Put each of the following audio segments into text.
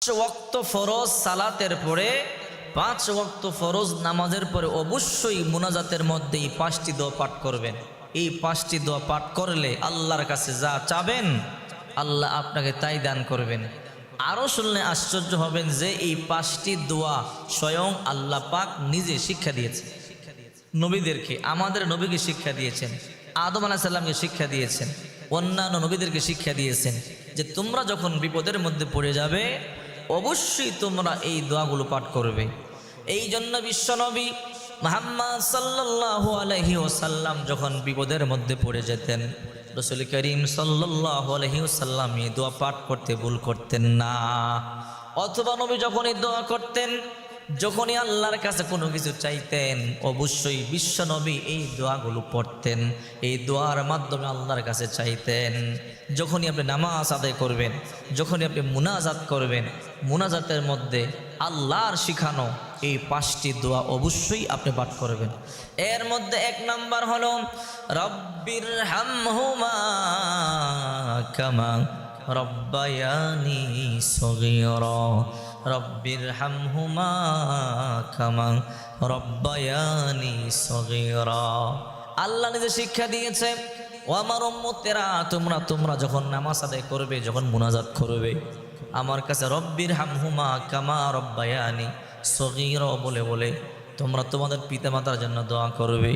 ওয়াক্ত ফরজ সালাতের পরে 5 ওয়াক্ত ফরজ নামাজের পরে অবশ্যই মুনাজাতের মধ্যে এই 5টি দোয়া পাঠ করবেন। এই 5টি দোয়া পাঠ করলে আল্লাহর কাছে যা চাবেন আল্লাহ আপনাকে তাই দান করবেন। আরও শুনলে আশ্চর্য হবেন যে এই 5টি দোয়া স্বয়ং আল্লাহ পাক নিজে শিক্ষা দিয়েছেন নবীদেরকে। আমাদের নবীকে শিক্ষা দিয়েছেন, আদম আলাইহিস সালামকে শিক্ষা দিয়েছেন, অন্যান্য নবীদেরকে শিক্ষা দিয়েছেন যে তোমরা যখন বিপদের মধ্যে পড়ে যাবে অবশ্যই তোমরা এই দোয়াগুলো পাঠ করবে। এই জন্য বিশ্বনবী মুহাম্মদ সাল্লাল্লাহু আলাইহি ওয়াসাল্লাম যখন বিপদের মধ্যে পড়ে যেতেন রাসূল করিম সাল্লাল্লাহু আলাইহি ওয়াসাল্লাম এই দোয়া পাঠ করতে ভুল করতেন না। অথবা নবী যখন এই দোয়া করতেন, যখনই আল্লাহর কাছে কোনো কিছু চাইতেন অবশ্যই বিশ্বনবী এই দোয়াগুলো পড়তেন, এই দোয়ার মাধ্যমে আল্লাহর কাছে চাইতেন। যখনই আপনি নামাজ আদায় করবেন, যখনই আপনি মুনাজাত করবেন, মুনাজাতের মধ্যে আল্লাহর শিখানো এই 5টি দোয়া অবশ্যই আপনি পাঠ করবেন। এর মধ্যে 1 নাম্বার হলো রব্বির হামহুমা কামা রব্বায়ানি সগীরা, রব্বির হামহুমা কামা রব্বায়ানি সগীরা। আল্লাহ নিজে শিক্ষা দিয়েছে, ও আমার উম্মতেরা তোমরা যখন নামাজ আদায় করবে, যখন মুনাজাত করবে আমার কাছে রব্বির হামহুমা কামা রব্বায়ানি সগীরা বলে বলে তোমরা তোমাদের পিতামাতার জন্য দোয়া করবে।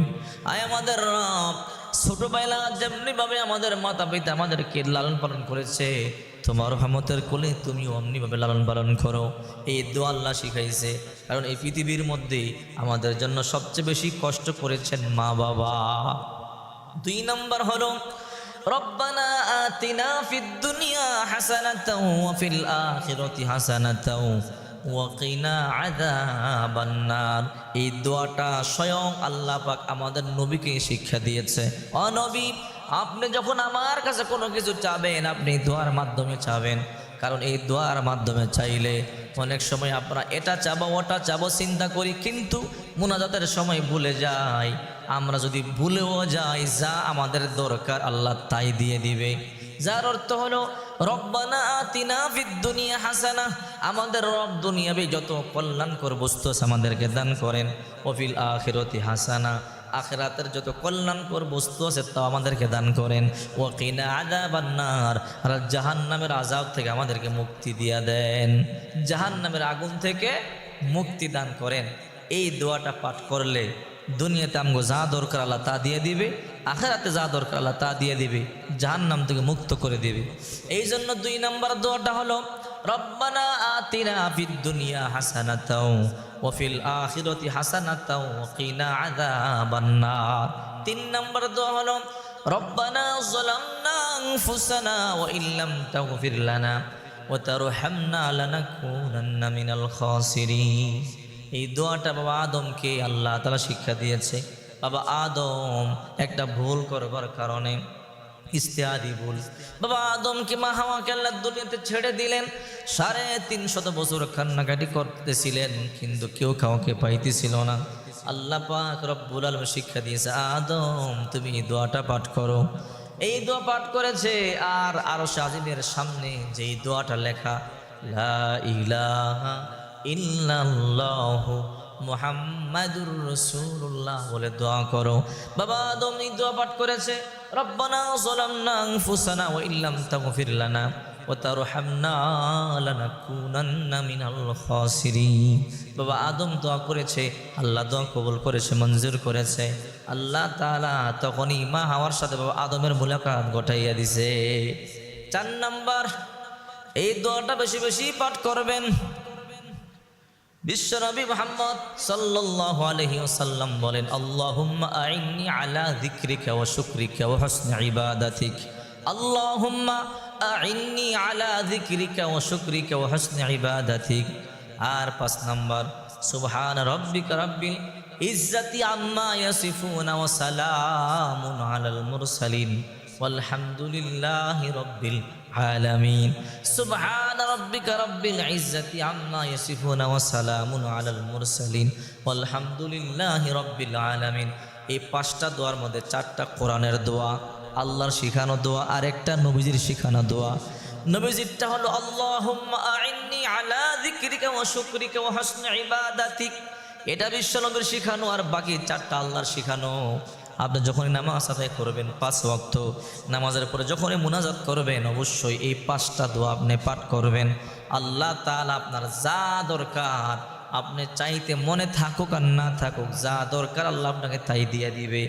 আয় আমাদের রব, ছোটবেলা যেমনিভাবে আমাদের মাতা পিতা আমাদেরকে লালন পালন করেছে তোমার রহমতের কোলে তুমি অমনিভাবে লালন পালন করো। এই দোয়া আল্লাহ শিখাইছে, কারণ এই পৃথিবীর মধ্যে আমাদের জন্য সবচেয়ে বেশি কষ্ট করেছেন মা বাবা। 2 নাম্বার হলো রব্বানা আতিনা ফিদ দুনিয়া হাসানাতাও ওয়া ফিল আখিরাতি হাসানাতাও ওয়া কিনা আযাবান নার। এই দোয়াটা স্বয়ং আল্লাহ পাক আমাদের নবীকে শিক্ষা দিয়েছে। ও নবী, আপনি যখন আমার কাছে কোনো কিছু চাবেন আপনি দোয়ার মাধ্যমে চাবেন, কারণ এই দোয়ার মাধ্যমে চাইলে অনেক সময় আমরা এটা চাবো ওটা চাবো চিন্তা করি, কিন্তু মুনাজাতের সময় ভুলে যাই। আমরা যদি ভুলেও যাই যা আমাদের দরকার আল্লাহ তাই দিয়ে দিবে। যার অর্থ হলো রব্বানা আতিনা ফিদ দুনিয়া হাসানা, আমাদের রব দুনিয়াবি যত কল্যাণকর বস্তু আছে আমাদেরকে দান করেন। ওয়া ফিল আখিরাতি হাসানা, আখিরাতের যত কল্যাণকর বস্তু আছে তা আমাদেরকে দান করেন। ওয়া কিনা আযাবান নার, আর জাহান্নামের আযাব থেকে আমাদেরকে মুক্তি দিয়া দেন, জাহান্নামের আগুন থেকে মুক্তি দান করেন। এই দোয়াটা পাঠ করলে দুনিয়াতে আমগো যা দরকার আল্লাহ তা দিয়ে দিবে, আখিরাতে যা দরকার আল্লাহ তা দিয়ে দিবে, জাহান্নাম থেকে মুক্ত করে দিবে। এই জন্য 2 নাম্বার দোয়াটা হলো রব্বানা আতিনা ফিদ দুনিয়া হাসানাতাও ওয়া ফিল আখিরাতি হাসানাতাও ওয়া কিনা আযাবান নার। 3 নাম্বার দোয়া হলো রব্বানা যালামনা আনফুসানা ওয়া ইল্লাম তাগফির লানা ওয়া তারহামনা লানাকুনান্না মিনাল খাসিরিন। এই দোয়াটা বাবা আদমকে আল্লাহ তাআলা শিক্ষা দিয়েছে। বাবা আদম একটা ভুল করবার কারণে, ইস্তেহাদি ভুল, বাবা আদমকে মা হাওয়াকে আল্লাহ দুনিয়াতে ছেড়ে দিলেন। 350 বছর কান্নাকাটি করতেছিলেন, কিন্তু কেউ কাউকে পাইতেছিল না। আল্লাহ পাক রব্বুল আলামিন শিক্ষা দিয়েছে, আদম তুমি এই দোয়াটা পাঠ করো। এই দোয়া পাঠ করেছে, আর আরশ আজিমের সামনে যেই দোয়াটা লেখা লা ইলাহা ইল্লাল্লাহু মুহাম্মাদুর রাসূলুল্লাহ বলে দোয়া করো। বাবা আদম এই দোয়া পাঠ করেছে, রব্বানা যালামনা আনফুসানা ওয়া ইল্লাম তাগফির লানা ওয়া তারহামনা লানাকুনান্না মিনাল খাসিরিন। বাবা আদম দোয়া করেছে, আল্লাহ দোয়া কবুল করেছে, মঞ্জুর করেছে। আল্লাহ তাআলা তখনই মা হাওয়ার সাথে বাবা আদমের মুলাকাত ঘটাইয়া দিছে। 4 নাম্বার, এই দোয়াটা বেশি বেশি পাঠ করবেন। বিশ্বনবী মুহাম্মদ সাল্লাল্লাহু আলাইহি ওয়াসাল্লাম বলেন, আল্লাহুম্মা আইন্নি আলা যিকরিকা ওয়া শুকরিকা ওয়া হুসনি ইবাদাতিক, আল্লাহুম্মা আইন্নি আলা যিকরিকা ওয়া শুকরিকা ওয়া হুসনি ইবাদাতিক। আর 5 নাম্বার, সুবহান রাব্বিকা রাব্বিল ইজ্জাতি আম্মা ইয়াসিফুনা ওয়া সালামুন আলাল মুরসালিন ওয়ালহামদুলিল্লাহি রাব্বিল আলামিন। সুবহান রাব্বিকা রাব্বিল ইজ্জাতি আম্মা ইয়াসিফুনা ওয়া সালামুন আলাল মুরসালিন ওয়ালহামদুলিল্লাহি রাব্বিল আলামিন। এই 5টা দোয়ার মধ্যে 4টা কোরআনের দোয়া, আল্লাহর শিখানো দোয়া, আর একটা নবীজির শিখানো দোয়া। নবীজিরটা হলো আল্লাহুম্মা আইন্নি আলা যিকরিকা ওয়া শুকরিকা ওয়া হুসনি ইবাদাতিক। এটা বিশ্বনবীর শিখানো, আর বাকি চারটা আল্লাহর শিখানো। আপনি যখনই নামাজ আদায় করবেন 5 ওয়াক্ত নামাজের পরে যখনই মুনাজাত করবেন, অবশ্যই এই 5টা দোয়া আপনি পাঠ করবেন। আল্লাহ তাআলা আপনার যা দরকার, আপনি চাইতে মনে থাকুক আর না থাকুক, যা দরকার আল্লাহ আপনাকে তাই দিয়ে দিবে।